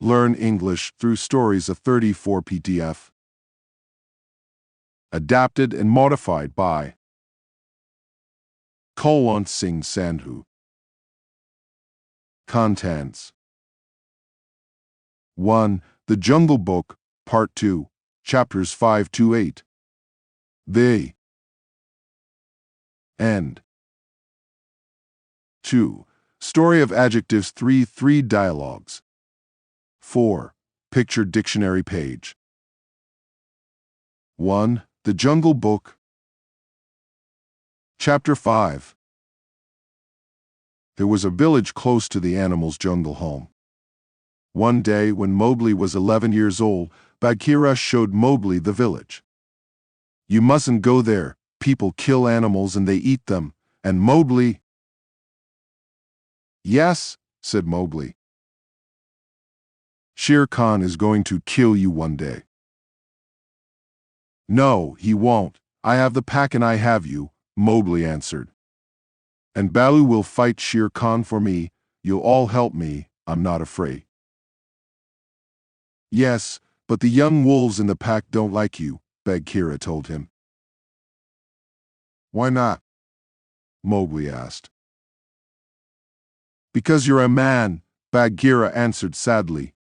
Learn English through stories of 34 PDF. Adapted and modified by Kulwant Singh Sandhu. Contents 1. The Jungle Book, Part 2, Chapters 5 to 8. The End. 2. Story of Adjectives 3 Dialogues. 4. Picture Dictionary page. 1. The Jungle Book. Chapter 5. There was a village close to the animals' jungle home. One day, when Mowgli was 11 years old, Bagheera showed Mowgli the village. "You mustn't go there. People kill animals and they eat them." And Mowgli, "Yes," said Mowgli. "Shere Khan is going to kill you one day." "No, he won't. I have the pack and I have you," Mowgli answered. "And Baloo will fight Shere Khan for me. You'll all help me. I'm not afraid." "Yes, but the young wolves in the pack don't like you," Bagheera told him. "Why not?" Mowgli asked. "Because you're a man," Bagheera answered sadly.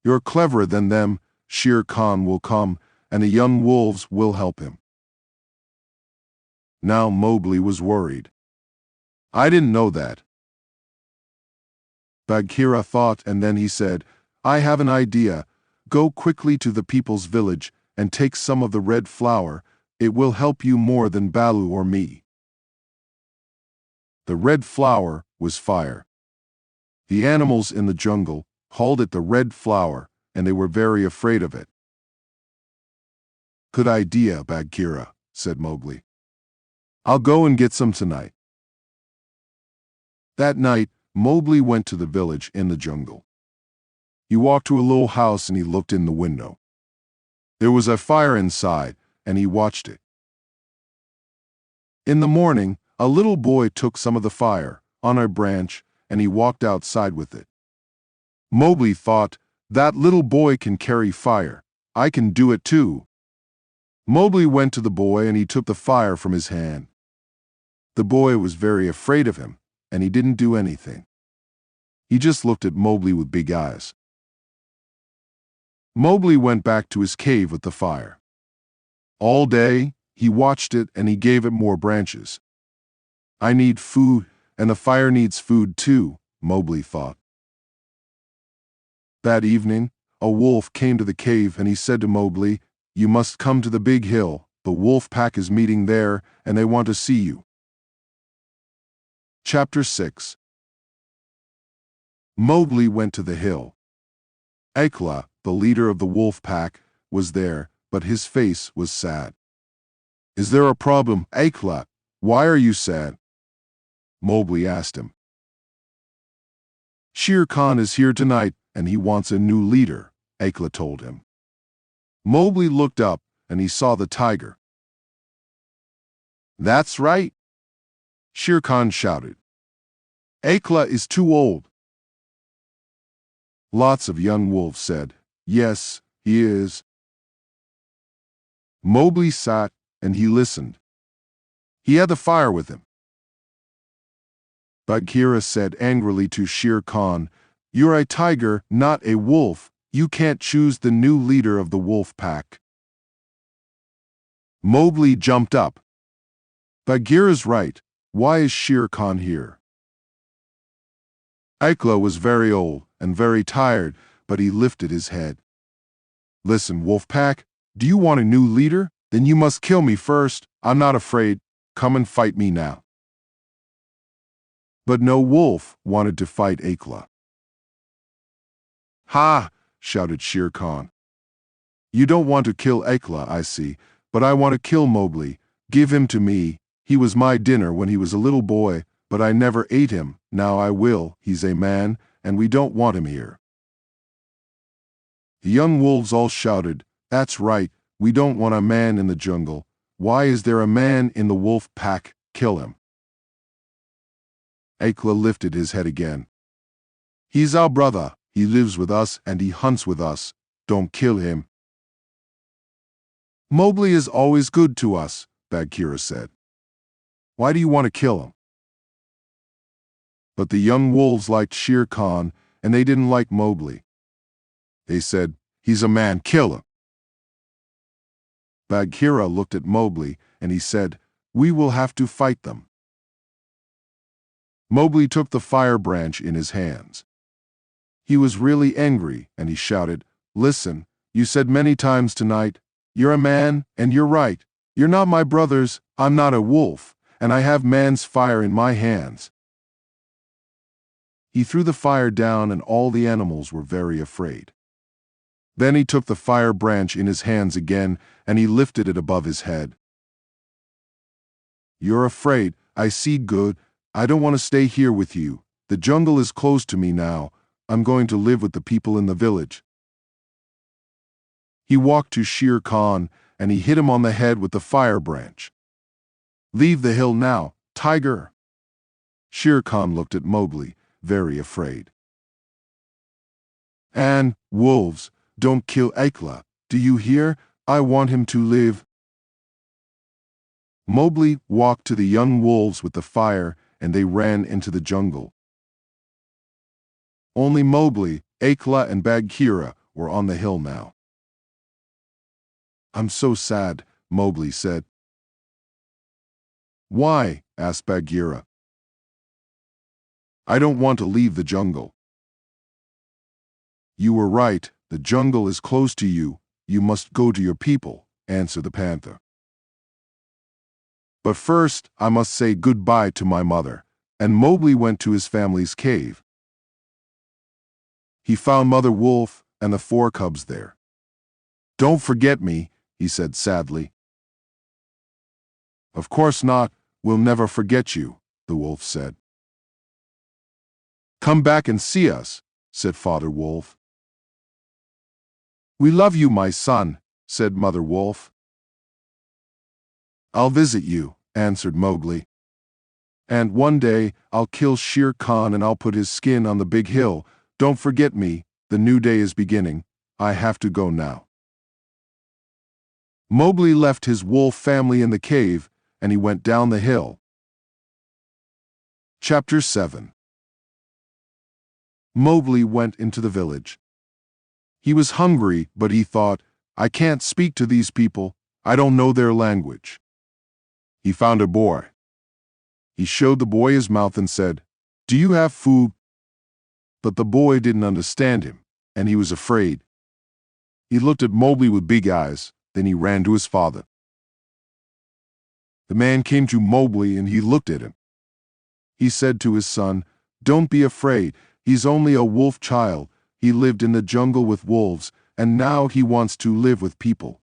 "You're cleverer than them. Shere Khan will come, and the young wolves will help him." Now Mowgli was worried. "I didn't know that." Bagheera thought, and then he said, "I have an idea. Go quickly to the people's village and take some of the red flower. It will help you more than Baloo or me." The red flower was fire. The animals in the jungle called it the red flower, and they were very afraid of it. "Good idea, Bagheera," said Mowgli. "I'll go and get some tonight." That night, Mowgli went to the village in the jungle. He walked to a little house and he looked in the window. There was a fire inside, and he watched it. In the morning, a little boy took some of the fire on a branch and he walked outside with it. Mowgli thought, "That little boy can carry fire. I can do it too." Mowgli went to the boy and he took the fire from his hand. The boy was very afraid of him, and he didn't do anything. He just looked at Mowgli with big eyes. Mowgli went back to his cave with the fire. All day, he watched it and he gave it more branches. "I need food, and the fire needs food too," Mowgli thought. That evening, a wolf came to the cave and he said to Mowgli, "You must come to the big hill. The wolf pack is meeting there, and they want to see you." Chapter 6. Mowgli went to the hill. Akela, the leader of the wolf pack, was there, but his face was sad. "Is there a problem, Akela? Why are you sad?" Mowgli asked him. "Shere Khan is here tonight, and he wants a new leader," Akela told him. Mowgli looked up, and he saw the tiger. "That's right!" Shere Khan shouted. "Akela is too old." Lots of young wolves said, "Yes, he is." Mowgli sat, and he listened. He had the fire with him. Bagheera said angrily to Shere Khan, "You're a tiger, not a wolf. You can't choose the new leader of the wolf pack." Mowgli jumped up. "Bagheera's right. Why is Shere Khan here?" Akela was very old and very tired, but he lifted his head. "Listen, wolf pack, do you want a new leader? Then you must kill me first. I'm not afraid. Come and fight me now." But no wolf wanted to fight Akela. "Ha!" shouted Shere Khan. "You don't want to kill Akela, I see, but I want to kill Mowgli. Give him to me. He was my dinner when he was a little boy, but I never ate him. Now I will. He's a man, and we don't want him here." The young wolves all shouted, "That's right. We don't want a man in the jungle. Why is there a man in the wolf pack? Kill him." Akela lifted his head again. "He's our brother. He lives with us and he hunts with us. Don't kill him." "Mowgli is always good to us," Bagheera said. "Why do you want to kill him?" But the young wolves liked Shere Khan, and they didn't like Mowgli. They said, "He's a man, kill him." Bagheera looked at Mowgli, and he said, "We will have to fight them." Mowgli took the fire branch in his hands. He was really angry, and he shouted, "Listen, you said many times tonight, you're a man, and you're right. You're not my brothers, I'm not a wolf, and I have man's fire in my hands." He threw the fire down, and all the animals were very afraid. Then he took the fire branch in his hands again, and he lifted it above his head. "You're afraid, I see. Good. I don't want to stay here with you. The jungle is close to me now. I'm going to live with the people in the village." He walked to Shere Khan, and he hit him on the head with the fire branch. "Leave the hill now, tiger." Shere Khan looked at Mowgli, very afraid. "And, wolves, don't kill Akela. Do you hear? I want him to live." Mowgli walked to the young wolves with the fire, and they ran into the jungle. Only Mowgli, Akela, and Bagheera were on the hill now. "I'm so sad," Mowgli said. "Why?" asked Bagheera. "I don't want to leave the jungle." "You were right. The jungle is close to you. You must go to your people," answered the panther. "But first, I must say goodbye to my mother." And Mowgli went to his family's cave. He found Mother Wolf and the 4 cubs there. "Don't forget me," he said sadly. "Of course not. We'll never forget you," the wolf said. "Come back and see us," said Father Wolf. "We love you, my son," said Mother Wolf. "I'll visit you," answered Mowgli. "And one day I'll kill Shere Khan and I'll put his skin on the big hill. Don't forget me. The new day is beginning. I have to go now." Mowgli left his wolf family in the cave, and he went down the hill. Chapter 7. Mowgli went into the village. He was hungry, but he thought, "I can't speak to these people. I don't know their language." He found a boy. He showed the boy his mouth and said, "Do you have food?" But the boy didn't understand him, and he was afraid. He looked at Mowgli with big eyes, then he ran to his father. The man came to Mowgli and he looked at him. He said to his son, "Don't be afraid. He's only a wolf child. He lived in the jungle with wolves, and now he wants to live with people."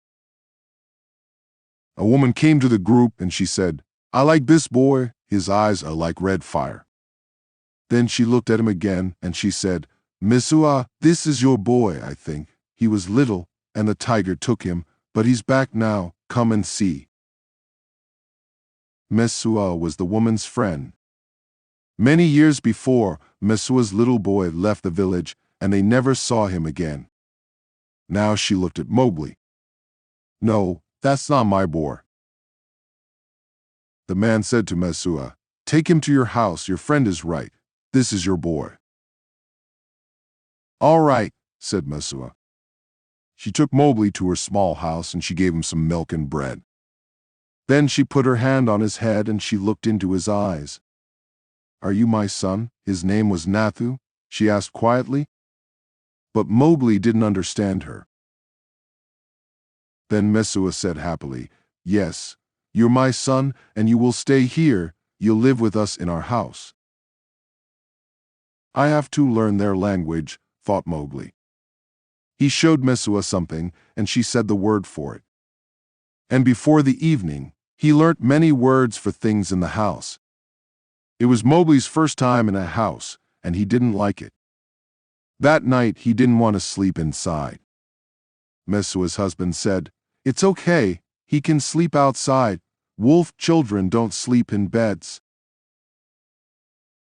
A woman came to the group and she said, "I like this boy. His eyes are like red fire." Then she looked at him again and she said, "Mesua, this is your boy, I think. He was little, and the tiger took him, but he's back now. Come and see." Mesua was the woman's friend. Many years before, Mesua's little boy left the village, and they never saw him again. Now she looked at Mowgli. "No, that's not my boy." The man said to Mesua, "Take him to your house. Your friend is right. This is your boy." "All right," said Mesua. She took Mowgli to her small house and she gave him some milk and bread. Then she put her hand on his head and she looked into his eyes. "Are you my son?" His name was Nathu, she asked quietly. But Mowgli didn't understand her. Then Mesua said happily, "Yes, you're my son, and you will stay here. You'll live with us in our house." "I have to learn their language," thought Mowgli. He showed Mesua something, and she said the word for it. And before the evening, he learnt many words for things in the house. It was Mowgli's first time in a house, and he didn't like it. That night he didn't want to sleep inside. Mesua's husband said, "It's okay. He can sleep outside. Wolf children don't sleep in beds."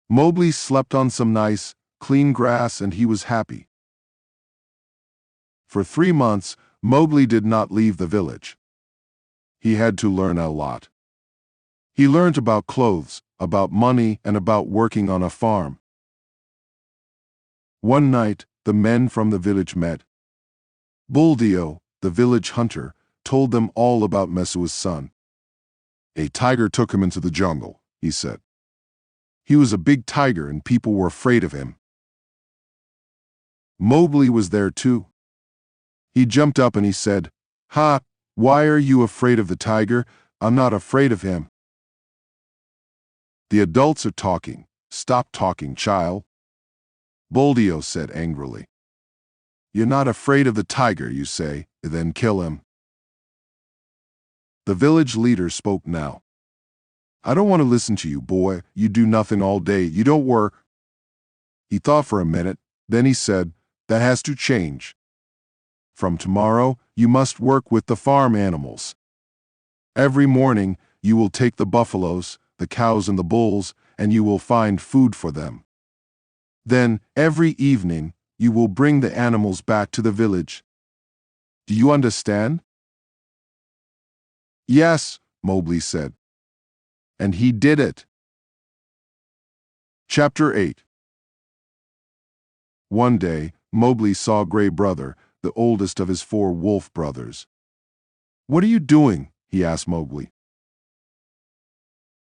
Mowgli slept on some nice, clean grass and he was happy. For 3 months, Mowgli did not leave the village. He had to learn a lot. He learned about clothes, about money, and about working on a farm. One night, the men from the village met. Buldeo, the village hunter, told them all about Messua's son. A tiger took him into the jungle, he said. He was a big tiger and people were afraid of him. Mowgli was there too. He jumped up and he said, "Ha! Why are you afraid of the tiger? I'm not afraid of him." "The adults are talking. Stop talking, child," Buldeo said angrily. "You're not afraid of the tiger, you say, then kill him." The village leader spoke now. "I don't want to listen to you, boy. You do nothing all day. You don't work." He thought for a minute, then he said, "That has to change. From tomorrow, you must work with the farm animals. Every morning, you will take the buffaloes, the cows and the bulls, and you will find food for them. Then, every evening, you will bring the animals back to the village. Do you understand?" "Yes," Mowgli said. And he did it. Chapter 8. One day, Mowgli saw Gray Brother, the oldest of his 4 wolf brothers. "What are you doing?" he asked Mowgli.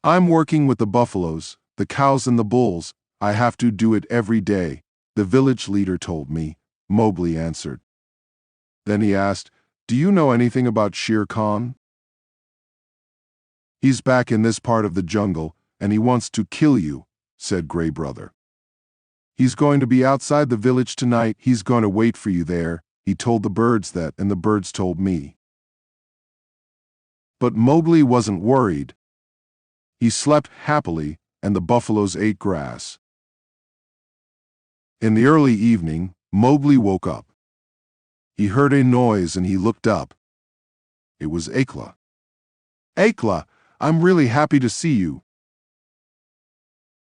"I'm working with the buffaloes, the cows and the bulls. I have to do it every day," the village leader told me, Mowgli answered. Then he asked, "Do you know anything about Shere Khan?" "He's back in this part of the jungle, and he wants to kill you," said Gray Brother. "He's going to be outside the village tonight. He's going to wait for you there." He told the birds that, and the birds told me. But Mowgli wasn't worried. He slept happily, and the buffaloes ate grass. In the early evening, Mowgli woke up. He heard a noise and he looked up. It was Akela. "Akela, I'm really happy to see you."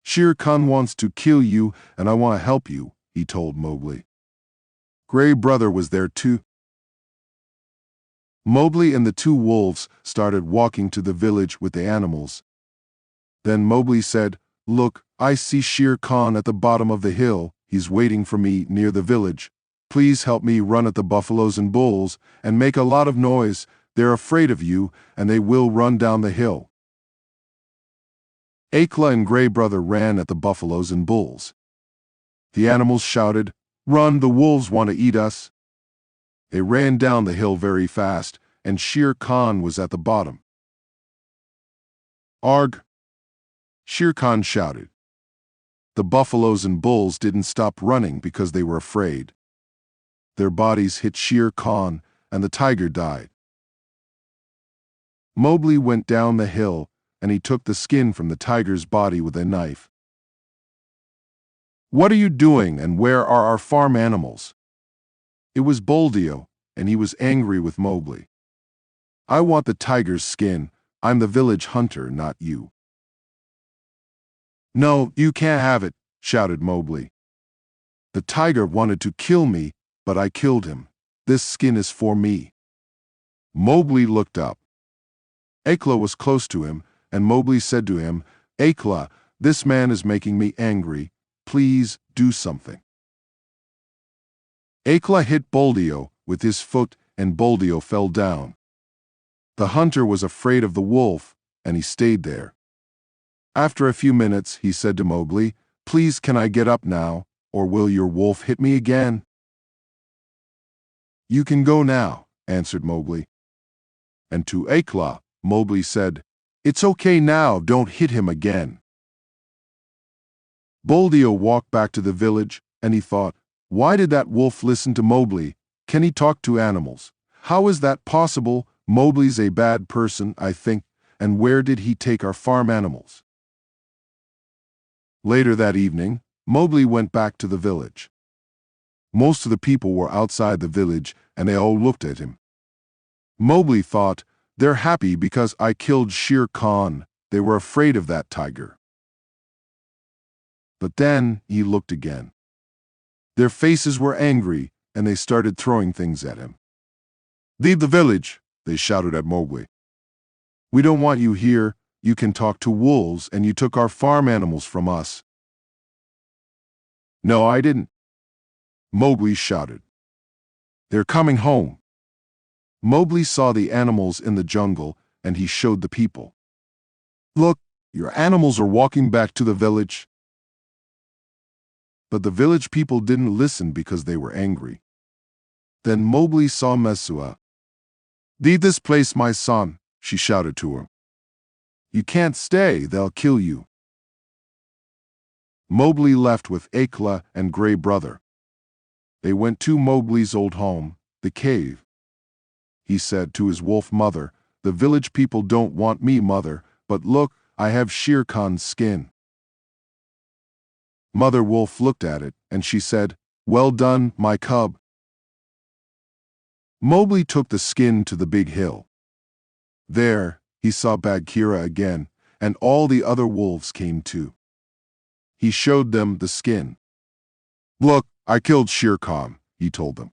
"Shere Khan wants to kill you, and I want to help you," he told Mowgli. Gray Brother was there too. Mowgli and the 2 wolves started walking to the village with the animals. Then Mowgli said, "Look, I see Shere Khan at the bottom of the hill. He's waiting for me near the village. Please help me run at the buffaloes and bulls, and make a lot of noise. They're afraid of you, and they will run down the hill." Akela and Gray Brother ran at the buffaloes and bulls. The animals shouted, "Run, the wolves want to eat us." They ran down the hill very fast, and Shere Khan was at the bottom. "Arg!" Shere Khan shouted. The buffaloes and bulls didn't stop running because they were afraid. Their bodies hit Shere Khan, and the tiger died. Mowgli went down the hill, and he took the skin from the tiger's body with a knife. "What are you doing, and where are our farm animals?" It was Buldeo, and he was angry with Mowgli. "I want the tiger's skin. I'm the village hunter, not you." "No, you can't have it," shouted Mowgli. "The tiger wanted to kill me, but I killed him. This skin is for me." Mowgli looked up. Akela was close to him, and Mowgli said to him, "Akela, this man is making me angry. Please do something." Akela hit Buldeo with his foot, and Buldeo fell down. The hunter was afraid of the wolf, and he stayed there. After a few minutes, he said to Mowgli, "Please, can I get up now, or will your wolf hit me again?" "You can go now," answered Mowgli. And to Akela, Mowgli said, "It's okay now, don't hit him again." Buldeo walked back to the village, and he thought, "Why did that wolf listen to Mowgli? Can he talk to animals? How is that possible? Mowgli's a bad person, I think, and where did he take our farm animals?" Later that evening, Mowgli went back to the village. Most of the people were outside the village, and they all looked at him. Mowgli thought, "They're happy because I killed Shere Khan. They were afraid of that tiger." But then he looked again. Their faces were angry, and they started throwing things at him. "Leave the village," they shouted at Mowgli. "We don't want you here. You can talk to wolves, and you took our farm animals from us." "No, I didn't," Mowgli shouted. "They're coming home." Mowgli saw the animals in the jungle, and he showed the people. "Look, your animals are walking back to the village." But the village people didn't listen because they were angry. Then Mowgli saw Mesua. "Leave this place, my son," she shouted to him. "You can't stay, they'll kill you." Mowgli left with Akela and Gray Brother. They went to Mowgli's old home, the cave. He said to his wolf mother, "The village people don't want me, mother, but look, I have Shere Khan's skin." Mother Wolf looked at it, and she said, "Well done, my cub." Mowgli took the skin to the big hill. There, he saw Bagheera again, and all the other wolves came too. He showed them the skin. "Look, I killed Shere Khan," he told them.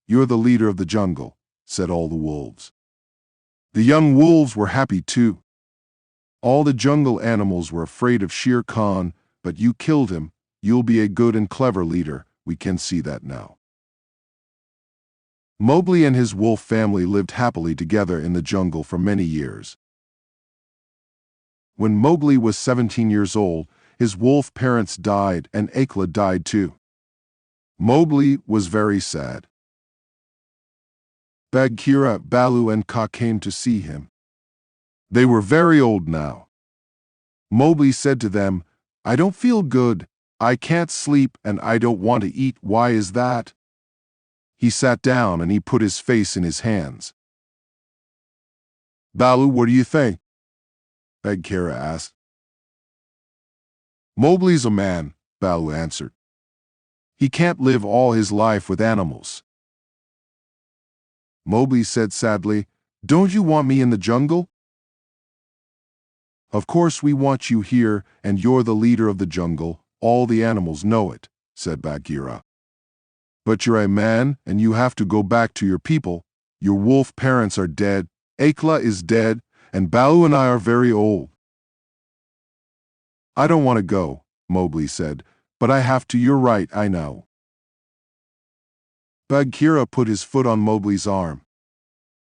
"You're the leader of the jungle," said all the wolves. The young wolves were happy too. All the jungle animals were afraid of Shere Khan, but you killed him. You'll be a good and clever leader. We can see that now. Mowgli and his wolf family lived happily together in the jungle for many years. When Mowgli was 17 years old, his wolf parents died and Akela died too. Mowgli was very sad. Bagheera, Baloo, and Kaa came to see him. They were very old now. Mowgli said to them, "I don't feel good. I can't sleep and I don't want to eat. Why is that?" He sat down and he put his face in his hands. "Baloo, what do you think?" Bagheera asked. "Mowgli's a man," Baloo answered. "He can't live all his life with animals." Mowgli said sadly, "Don't you want me in the jungle?" "Of course we want you here, and you're the leader of the jungle. All the animals know it," said Bagheera. "But you're a man, and you have to go back to your people. Your wolf parents are dead, Akela is dead, and Baloo and I are very old." "I don't want to go," Mowgli said, "but I have to. You're right, I know." Bagheera put his foot on Mowgli's arm.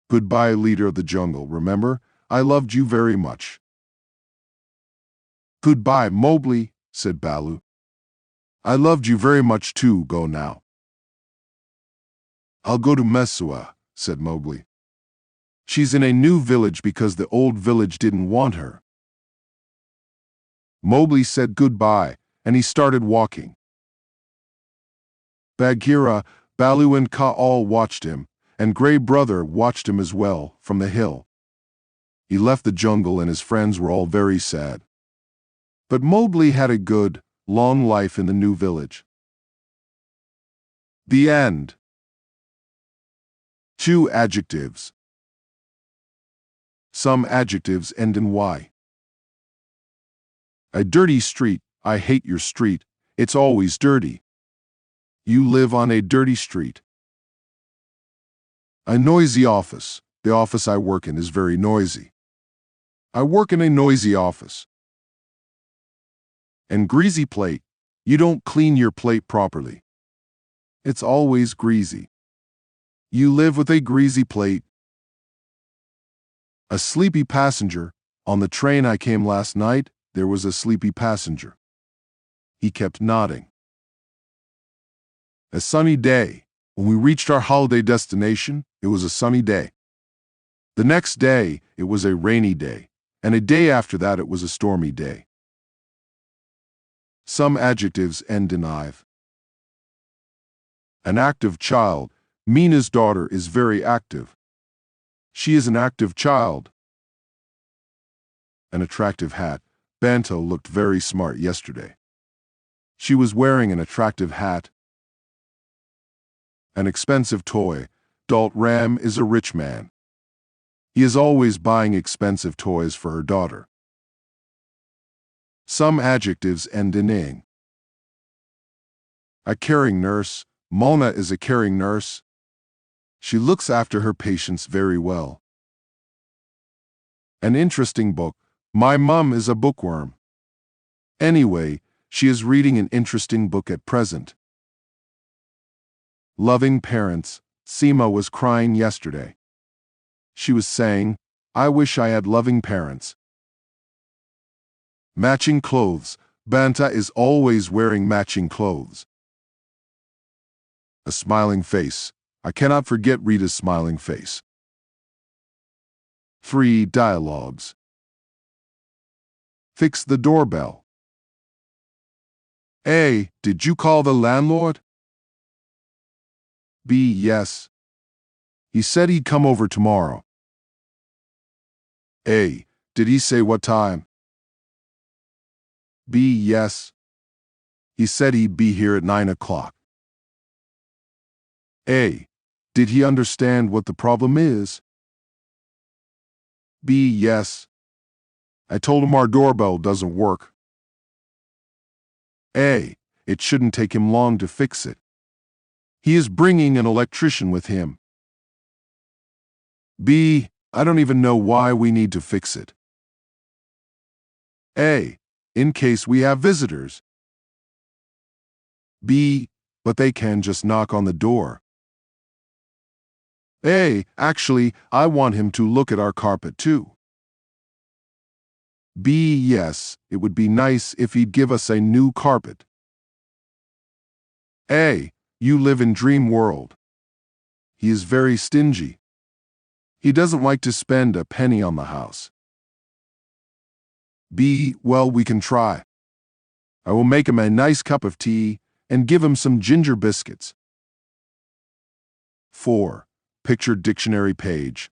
"Goodbye, leader of the jungle. Remember, I loved you very much." "Goodbye, Mowgli," said Baloo. "I loved you very much too. Go now." "I'll go to Mesua," said Mowgli. "She's in a new village because the old village didn't want her." Mowgli said goodbye, and he started walking. Bagheera, Baloo, and Kaa all watched him, and Gray Brother watched him as well, from the hill. He left the jungle and his friends were all very sad. But Mowgli had a good, long life in the new village. The end. 2 adjectives. Some adjectives end in Y. A dirty street. I hate your street. It's always dirty. You live on a dirty street. A noisy office. The office I work in is very noisy. I work in a noisy office. And greasy plate. You don't clean your plate properly. It's always greasy. You live with a greasy plate. A sleepy passenger. On the train I came last night, there was a sleepy passenger. He kept nodding. A sunny day. When we reached our holiday destination, it was a sunny day. The next day, it was a rainy day, and a day after that it was a stormy day. Some adjectives end in "ive." An active child. Mina's daughter is very active. She is an active child. An attractive hat. Banto looked very smart yesterday. She was wearing an attractive hat. An expensive toy. Dalt Ram is a rich man. He is always buying expensive toys for her daughter. Some adjectives end in "ing." A caring nurse. Mona is a caring nurse. She looks after her patients very well. An interesting book. My mum is a bookworm. Anyway, she is reading an interesting book at present. Loving parents. Seema was crying yesterday. She was saying, I wish I had loving parents. Matching clothes. Banta is always wearing matching clothes. A smiling face. I cannot forget Rita's smiling face. 3 dialogues. Fix the doorbell. A. Did you call the landlord? B. Yes. He said he'd come over tomorrow. A. Did he say what time? B. Yes. He said he'd be here at 9 o'clock. A. Did he understand what the problem is? B. Yes. I told him our doorbell doesn't work. A. It shouldn't take him long to fix it. He is bringing an electrician with him. B. I don't even know why we need to fix it. A. In case we have visitors. B. But they can just knock on the door. A. Actually, I want him to look at our carpet too. B. Yes, it would be nice if he'd give us a new carpet. A. You live in dream world. He is very stingy. He doesn't like to spend a penny on the house. B. Well, we can try. I will make him a nice cup of tea and give him some ginger biscuits. 4. Picture dictionary page.